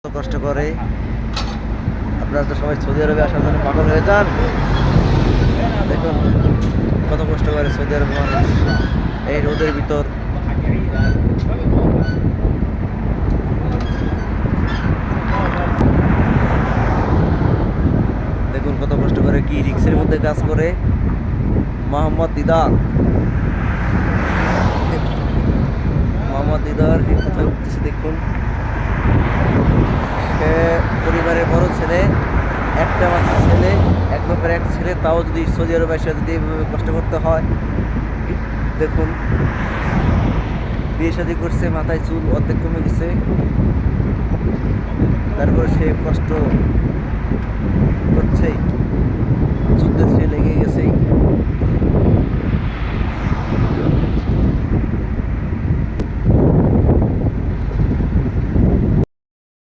কষ্ট করে। আপনারা তো সবাই সৌদি আরবে আসার জন্য পাগল হয়ে যান। দেখুন কত কষ্ট করে সৌদি আরব মানুষ এই রোদের ভিতর। দেখুন কত কষ্ট করে, কি রিক্সের মধ্যে কাজ করে মোহাম্মদ দিদার। মোহাম্মদ দিদার কোথায় উঠতেছে দেখুন। সে পরিবারের বড় ছেলে, একটা মাত্র ছেলে, এক বাপের এক ছেলে, তাও যদি সৌদি আরবে এসে যদি এইভাবে কষ্ট করতে হয়। দেখুন বিয়ে শাদী করছে, মাথায় চুল অর্ধেক কমে গেছে, তারপর সে কষ্ট করছেই, যুদ্ধে সে লেগে গেছেই।